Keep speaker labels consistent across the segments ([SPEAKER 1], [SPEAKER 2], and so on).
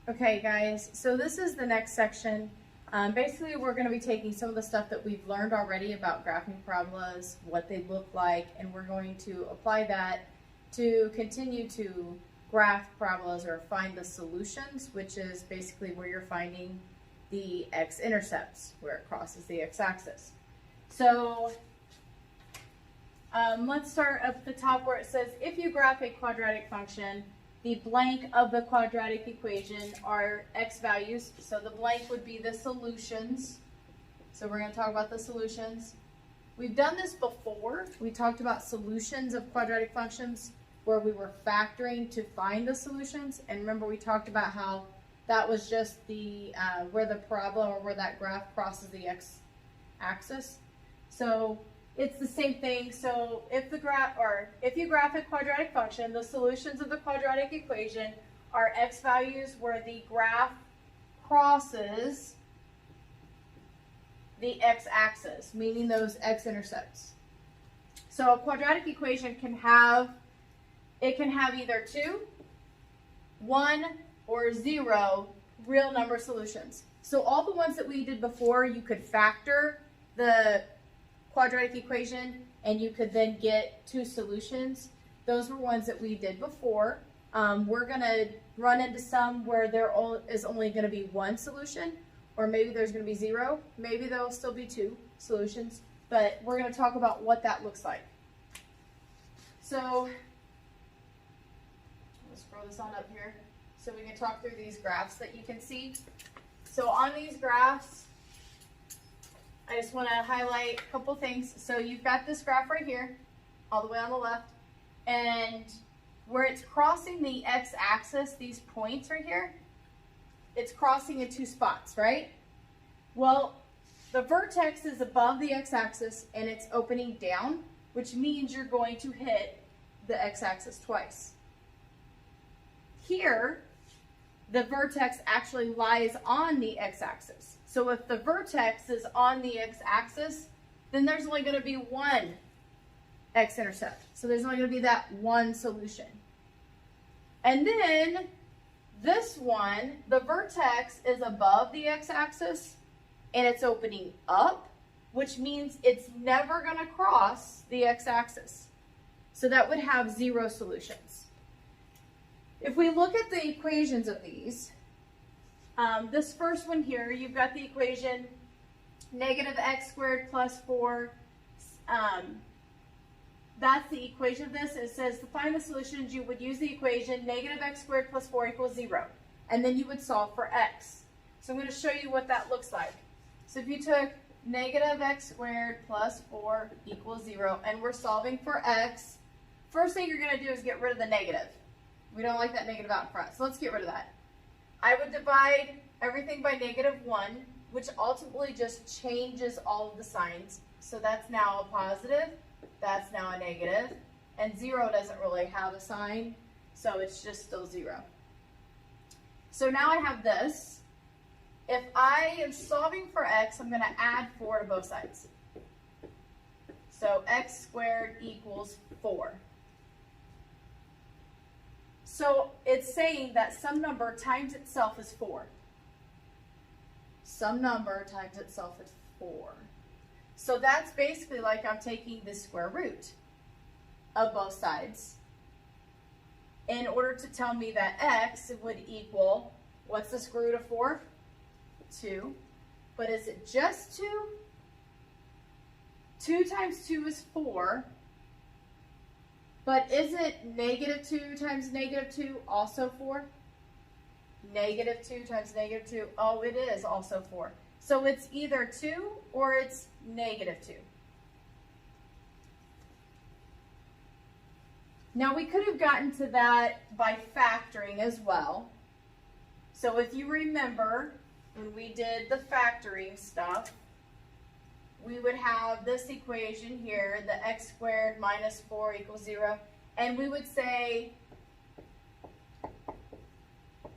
[SPEAKER 1] Okay guys, so this is the next section. Basically we're going to be taking some of the stuff that we've learned already about graphing parabolas, what they look like, and we're going to apply that to continue to graph parabolas or find the solutions, which is basically where you're finding the x-intercepts, where it crosses the x-axis. So let's start up at the top where it says, if you graph a quadratic function, the blank of the quadratic equation are x values. So the blank would be the solutions. So we're going to talk about the solutions. We've done this before. We talked about solutions of quadratic functions where we were factoring to find the solutions. And remember, we talked about how that was just the where the parabola or where that graph crosses the x-axis. So it's the same thing. So if you graph a quadratic function, the solutions of the quadratic equation are x values where the graph crosses the x-axis, meaning those x-intercepts. So a quadratic equation can have either 2, 1, or 0 real number solutions. So all the ones that we did before, you could factor the quadratic equation and you could then get 2 solutions. Those were ones that we did before. We're going to run into some where there is only going to be 1 solution, or maybe there's going to be 0. Maybe there'll still be 2 solutions, but we're going to talk about what that looks like. So let's scroll this on up here so we can talk through these graphs that you can see. So on these graphs, I just want to highlight a couple things. So you've got this graph right here, all the way on the left, and where it's crossing the x-axis, these points right here, it's crossing in 2 spots, right? Well, the vertex is above the x-axis and it's opening down, which means you're going to hit the x-axis twice. Here, the vertex actually lies on the x-axis. So if the vertex is on the x-axis, then there's only going to be 1 x-intercept. So there's only going to be that 1 solution. And then this one, the vertex is above the x-axis and it's opening up, which means it's never going to cross the x-axis. So that would have 0 solutions. If we look at the equations of these, this first one here, you've got the equation negative x squared plus 4. That's the equation of this. It says to find the solutions, you would use the equation negative x squared plus 4 equals 0. And then you would solve for x. So I'm going to show you what that looks like. So if you took negative x squared plus 4 equals 0, and we're solving for x, first thing you're going to do is get rid of the negative. We don't like that negative out in front, so let's get rid of that. I would divide everything by -1, which ultimately just changes all of the signs. So that's now a positive, that's now a negative, and 0 doesn't really have a sign, so it's just still 0. So now I have this. If I am solving for x, I'm going to add 4 to both sides. So x squared equals 4. So it's saying that some number times itself is 4. Some number times itself is 4. So that's basically like I'm taking the square root of both sides in order to tell me that x would equal, what's the square root of 4? 2. But is it just 2? 2 times 2 is 4. But isn't -2 times -2 also 4? -2 times -2, oh, it is also 4. So it's either 2 or it's -2. Now we could have gotten to that by factoring as well. So if you remember, when we did the factoring stuff, we would have this equation here, the x squared minus 4 equals 0, and we would say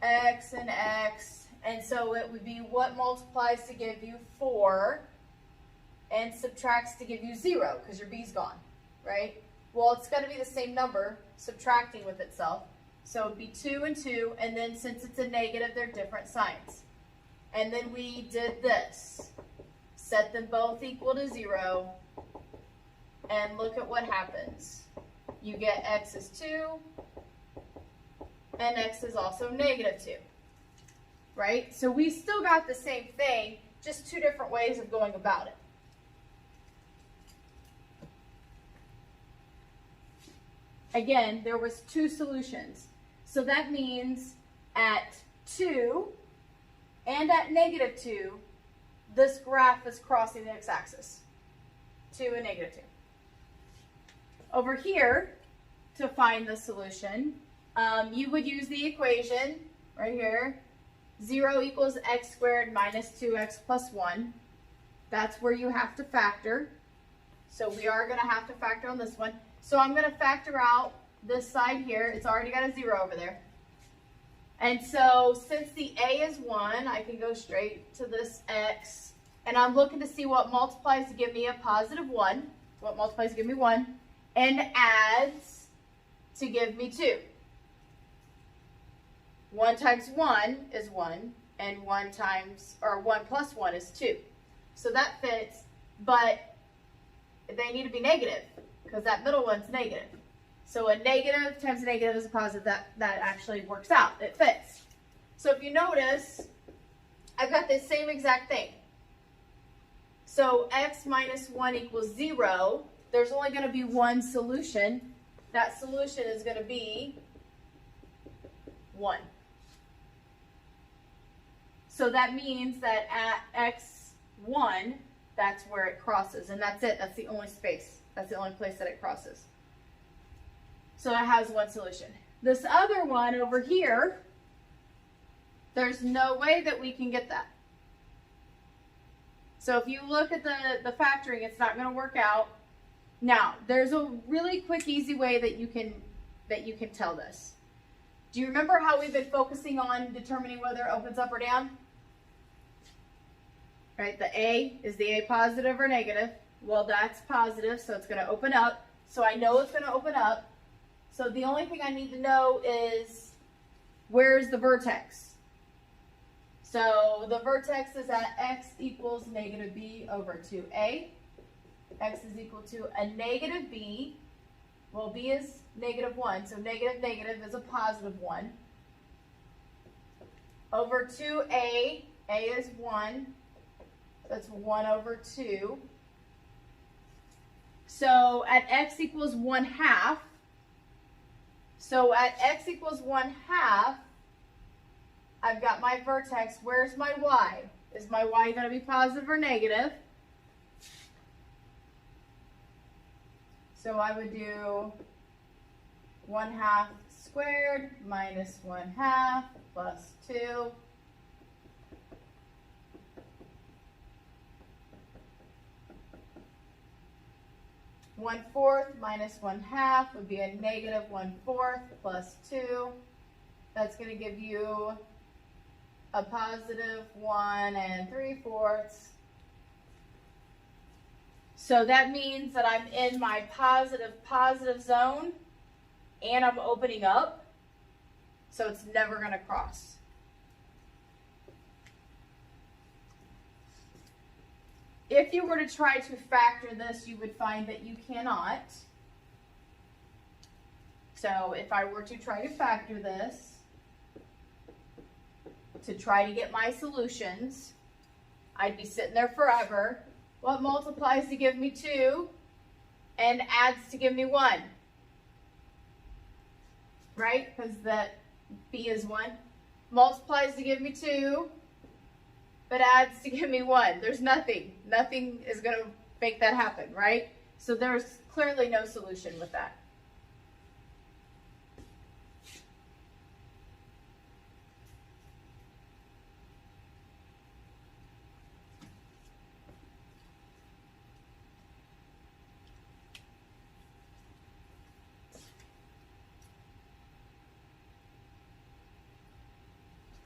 [SPEAKER 1] x and x, and so it would be what multiplies to give you 4 and subtracts to give you 0, because your b's gone, right? Well, it's going to be the same number subtracting with itself, So it'd be 2 and 2, and then since it's a negative, they're different signs. And then we did this. Set them both equal to 0, and look at what happens. You get x is 2, and x is also negative 2. Right? So we still got the same thing, just two different ways of going about it. Again, there was two solutions. So that means at 2 and at negative 2, this graph is crossing the x-axis. 2 and negative 2. Over here, to find the solution, you would use the equation right here. 0 equals x squared minus 2x plus 1. That's where you have to factor. So we are going to have to factor on this one. So I'm going to factor out this side here. It's already got a 0 over there. And so since the a is 1, I can go straight to this x. And I'm looking to see what multiplies to give me a positive 1. What multiplies to give me 1. And adds to give me 2. 1 times 1 is 1. And 1 plus 1 is 2. So that fits. But they need to be negative, because that middle one's negative. So a negative times a negative is a positive. That actually works out. It fits. So if you notice, I've got this same exact thing. So x minus 1 equals 0. There's only going to be one solution. That solution is going to be 1. So that means that at x1, that's where it crosses. And that's it. That's the only space. That's the only place that it crosses. So it has one solution. This other one over here, there's no way that we can get that. So if you look at the factoring, it's not going to work out. Now, there's a really quick, easy way that you can tell this. Do you remember how we've been focusing on determining whether it opens up or down? Right, the A, is the A positive or negative? Well, that's positive, so it's going to open up. So I know it's going to open up. So the only thing I need to know is, where's the vertex? So the vertex is at x equals negative b over 2a. X is equal to a negative b. Well, b is negative 1, so negative negative is a positive 1. Over 2a, a is 1. That's 1 over 2. So at x equals 1/2. So at x equals 1/2, I've got my vertex. Where's my y? Is my y going to be positive or negative? So I would do 1/2 squared minus 1/2 plus 2. One-fourth minus 1/2 would be a negative 1/4 plus 2. That's going to give you a positive 1 3/4. So that means that I'm in my positive zone, and I'm opening up, so it's never going to cross. If you were to try to factor this, you would find that you cannot. So if I were to try to factor this, to try to get my solutions, I'd be sitting there forever. What multiplies to give me 2 and adds to give me 1? Right? Because that b is 1. Multiplies to give me 2, but adds to give me 1. There's nothing. Nothing is going to make that happen, right? So there's clearly no solution with that.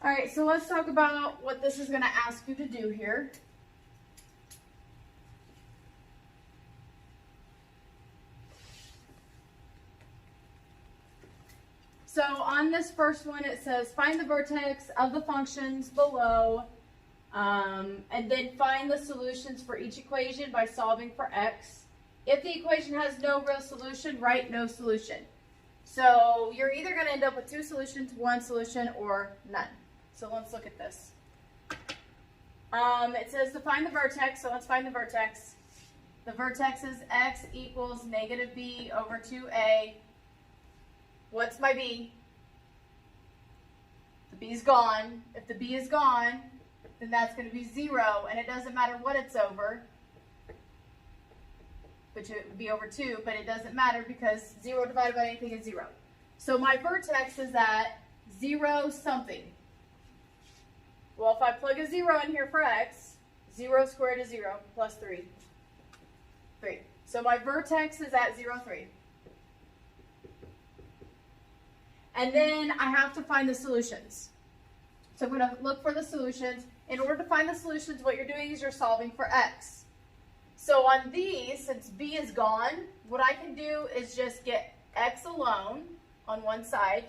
[SPEAKER 1] All right, so let's talk about what this is going to ask you to do here. So on this first one, it says find the vertex of the functions below, and then find the solutions for each equation by solving for x. If the equation has no real solution, write no solution. So you're either going to end up with two solutions, one solution, or none. So let's look at this. It says to find the vertex, so let's find the vertex. The vertex is x equals negative b over 2a. What's my b? The b is gone. If the b is gone, then that's going to be 0, and it doesn't matter what it's over, which it would be over 2, but it doesn't matter because 0 divided by anything is 0. So my vertex is at 0 something. Well, if I plug a 0 in here for x, 0 squared is 0 plus 3. 3. So my vertex is at 0, 3. And then I have to find the solutions. So I'm going to look for the solutions. In order to find the solutions, what you're doing is you're solving for x. So on these, since b is gone, what I can do is just get x alone on one side.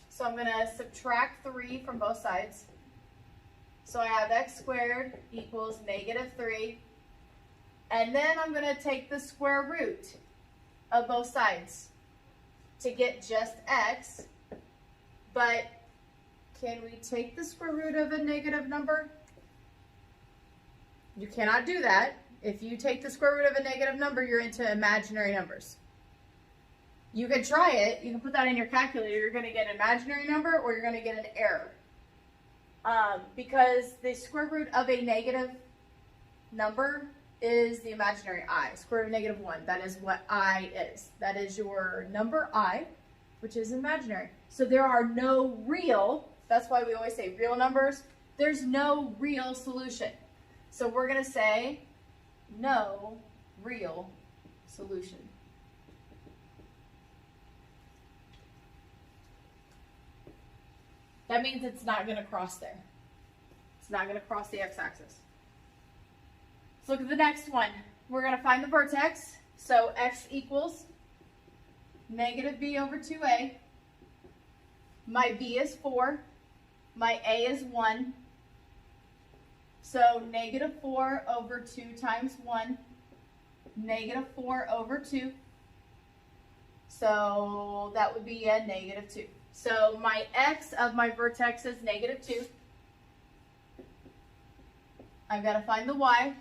[SPEAKER 1] So I'm going to subtract 3 from both sides. So I have x squared equals negative 3. And then I'm going to take the square root of both sides to get just x. But can we take the square root of a negative number? You cannot do that. If you take the square root of a negative number, you're into imaginary numbers. You can try it. You can put that in your calculator. You're going to get an imaginary number or you're going to get an error. Because the square root of a negative number is the imaginary I. Square root of negative 1. That is what I is. That is your number I, which is imaginary. So there are no real, that's why we always say real numbers. There's no real solution. So we're going to say no real solution. That means it's not going to cross there. It's not going to cross the x-axis. Let's look at the next one. We're going to find the vertex. So x equals negative b over 2a. My b is 4. My a is 1. So negative 4 over 2 times 1. Negative 4 over 2. So that would be a negative 2. So my x of my vertex is negative 2. I've got to find the y.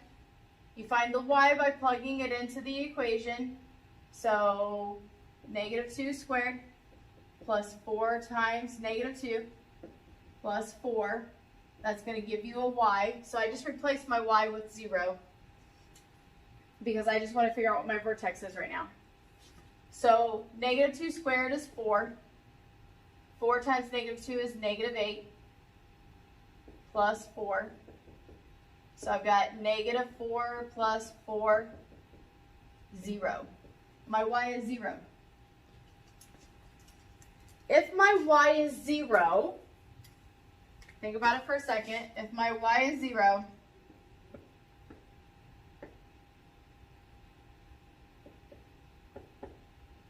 [SPEAKER 1] You find the y by plugging it into the equation. So negative 2 squared plus 4 times negative 2 plus 4. That's going to give you a y. So I just replaced my y with 0 because I just want to figure out what my vertex is right now. So negative 2 squared is 4. 4 times negative 2 is negative 8 plus 4. So I've got negative 4 plus 4, 0. My y is 0. If my y is 0, think about it for a second. If my y is 0,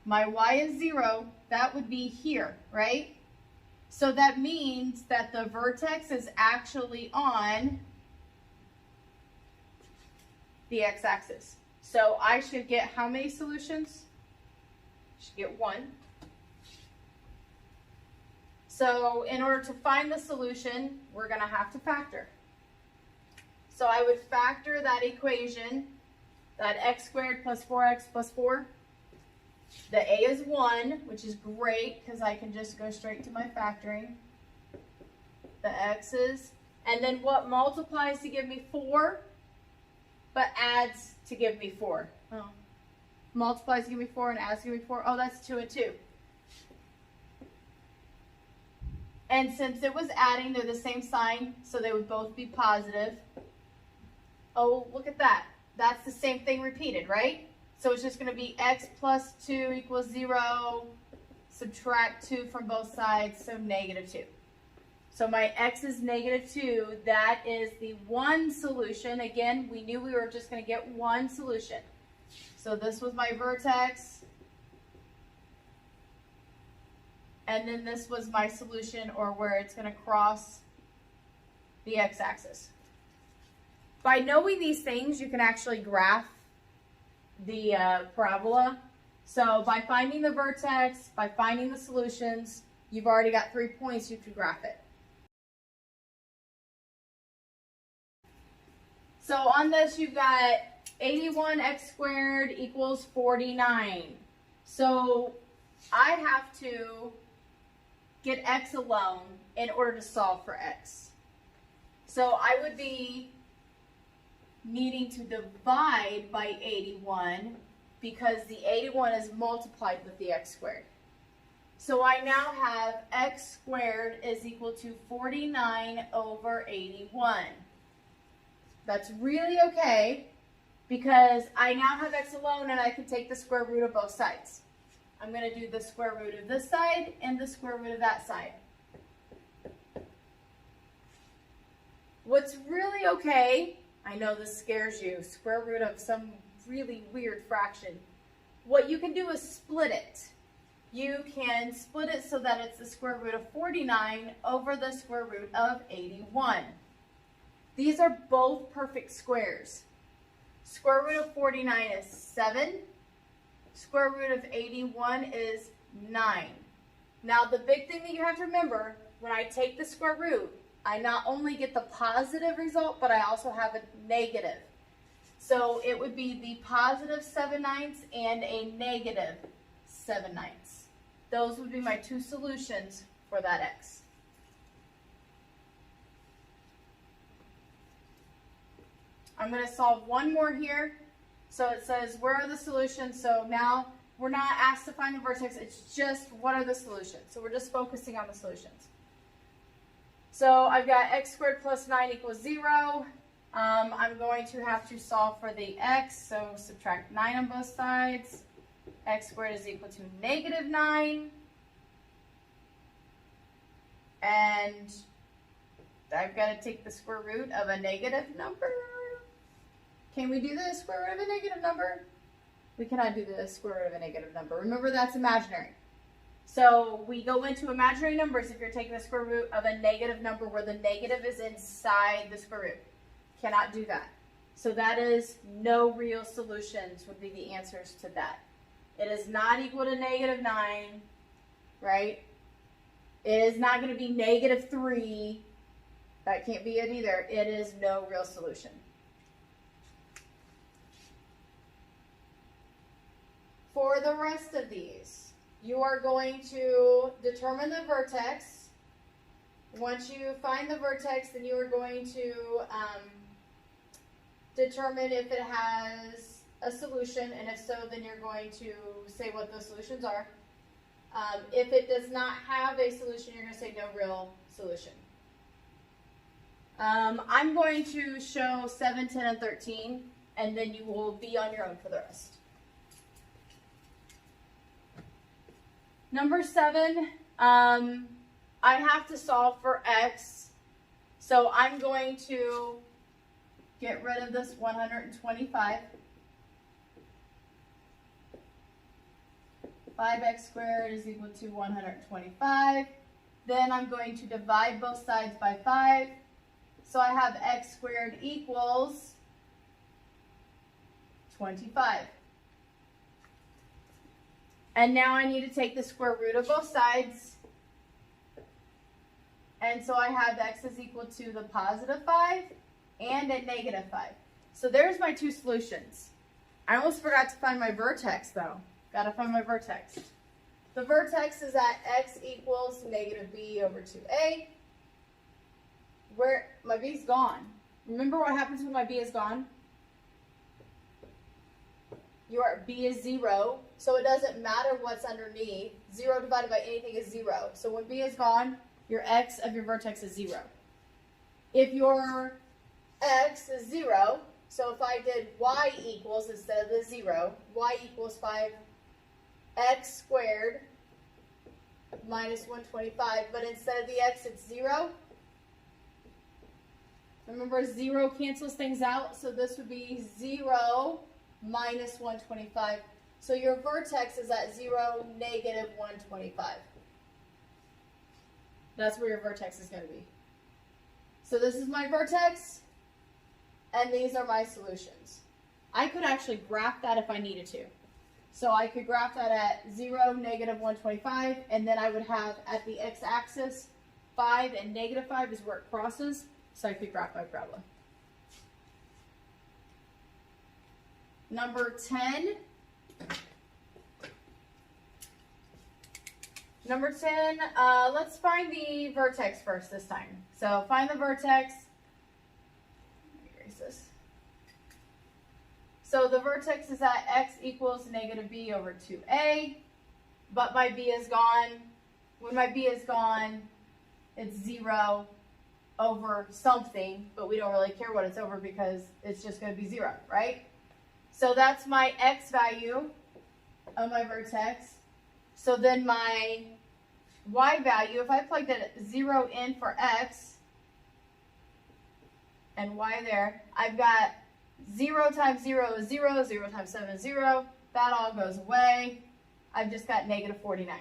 [SPEAKER 1] my y is 0, that would be here, right? So that means that the vertex is actually on the x-axis. So I should get how many solutions? I should get 1. So in order to find the solution, we're going to have to factor. So I would factor that equation, that x squared plus 4x plus 4. The a is 1, which is great because I can just go straight to my factoring. The x's. And then what multiplies to give me 4, but adds to give me 4? Oh. Multiplies to give me 4 and adds to give me 4. Oh, that's 2 and 2. And since it was adding, they're the same sign, so they would both be positive. Oh, look at that. That's the same thing repeated, right? So it's just going to be x plus 2 equals 0. Subtract 2 from both sides, so negative 2. So my x is negative 2. That is the one solution. Again, we knew we were just going to get one solution. So this was my vertex. and then this was my solution, or where it's going to cross the x-axis. By knowing these things, you can actually graph the parabola. So by finding the vertex, by finding the solutions, you've already got 3 points, you can graph it. So on this, you've got 81x squared equals 49. So I have to get x alone in order to solve for x. So I would be needing to divide by 81 because the 81 is multiplied with the x squared. So I now have x squared is equal to 49 over 81. That's really okay because I now have x alone and I can take the square root of both sides. I'm going to do the square root of this side and the square root of that side. What's really okay, I know this scares you, square root of some really weird fraction. What you can do is split it. You can split it so that it's the square root of 49 over the square root of 81. These are both perfect squares. Square root of 49 is 7. Square root of 81 is 9. Now the big thing that you have to remember, when I take the square root, I not only get the positive result, but I also have a negative. So it would be the positive 7/9 and a negative 7/9. Those would be my two solutions for that x. I'm going to solve one more here. So it says, where are the solutions? So now we're not asked to find the vertex. It's just, what are the solutions? So we're just focusing on the solutions. So I've got x squared plus 9 equals 0. I'm going to have to solve for the x. So subtract 9 on both sides. X squared is equal to negative 9. And I've got to take the square root of a negative number. Can we do the square root of a negative number? We cannot do the square root of a negative number. Remember, that's imaginary. So we go into imaginary numbers if you're taking the square root of a negative number where the negative is inside the square root. Cannot do that. So that is no real solutions would be the answers to that. It is not equal to negative 9, right? It is not going to be negative 3. That can't be it either. It is no real solution. For the rest of these, you are going to determine the vertex. Once you find the vertex, then you are going to determine if it has a solution, and if so, then you're going to say what those solutions are. If it does not have a solution, you're going to say no real solution. I'm going to show 7, 10, and 13, and then you will be on your own for the rest. Number 7, I have to solve for x, so I'm going to get rid of this 125. 5x squared is equal to 125. Then I'm going to divide both sides by 5. So I have x squared equals 25. And now I need to take the square root of both sides. And so I have x is equal to the positive 5 and a negative 5. So there's my two solutions. I almost forgot to find my vertex though. Gotta find my vertex. The vertex is at x equals negative b over 2a. Where my b's gone. Remember what happens when my b is gone? Your b is 0, so it doesn't matter what's underneath. 0 divided by anything is 0. So when b is gone, your x of your vertex is 0. If your x is 0, so if I did y equals, instead of the 0, y equals 5x squared minus 125, but instead of the x, it's 0. Remember, 0 cancels things out, so this would be 0 minus 125. So your vertex is at 0, negative 125. That's where your vertex is going to be. So this is my vertex, and these are my solutions. I could actually graph that if I needed to. So I could graph that at 0, negative 125, and then I would have at the x-axis 5 and negative 5 is where it crosses, so I could graph my parabola. Number 10. Number 10, let's find the vertex first this time. So find the vertex. Let me erase this. So the vertex is at x equals negative b over 2a, but my b is gone. When my b is gone, it's 0 over something, but we don't really care what it's over because it's just going to be 0, right? So that's my x value of my vertex. So then my y value, if I plugged it 0 in for x and y there, I've got 0 times 0 is 0, 0 times 7 is 0. That all goes away. I've just got negative 49.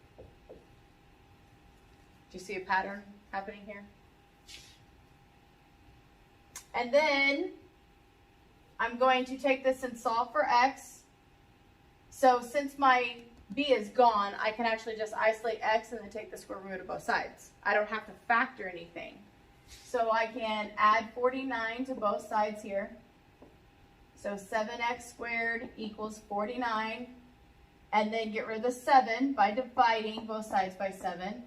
[SPEAKER 1] Do you see a pattern happening here? And then I'm going to take this and solve for x. So since my b is gone, I can actually just isolate x and then take the square root of both sides. I don't have to factor anything. So I can add 49 to both sides here. So 7x squared equals 49. And then get rid of the 7 by dividing both sides by 7.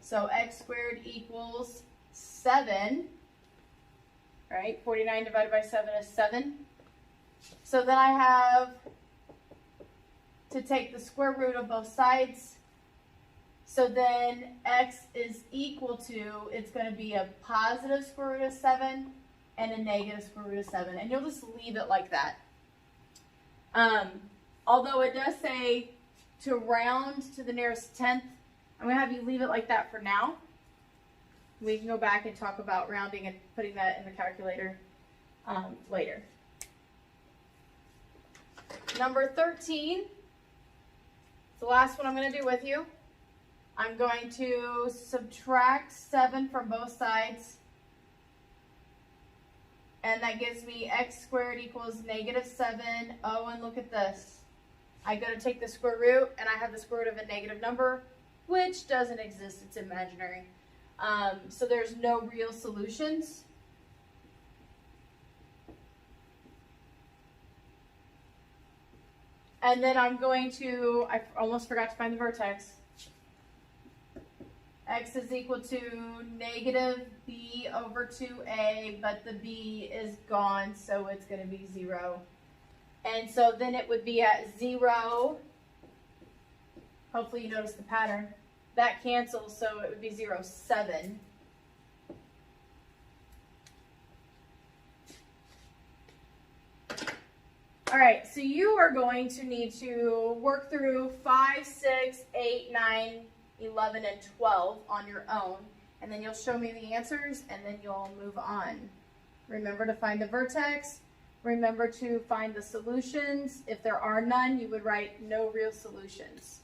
[SPEAKER 1] So x squared equals 7. Right? 49 divided by 7 is 7. So then I have to take the square root of both sides. So then x is equal to, it's going to be a positive square root of 7 and a negative square root of 7. And you'll just leave it like that. Although it does say to round to the nearest tenth, I'm going to have you leave it like that for now. We can go back and talk about rounding and putting that in the calculator later. Number 13, the last one I'm going to do with you. I'm going to subtract 7 from both sides. And that gives me x squared equals negative 7. Oh, and look at this. I go to take the square root, and I have the square root of a negative number, which doesn't exist. It's imaginary. So there's no real solutions. And then I'm going to, I almost forgot to find the vertex. X is equal to negative b over 2a, but the b is gone, so it's going to be 0. And so then it would be at 0. Hopefully you notice the pattern. That cancels, so it would be 0, 7. All right, so you are going to need to work through 5, 6, 8, 9, 11, and 12 on your own, and then you'll show me the answers, and then you'll move on. Remember to find the vertex. Remember to find the solutions. If there are none, you would write no real solutions.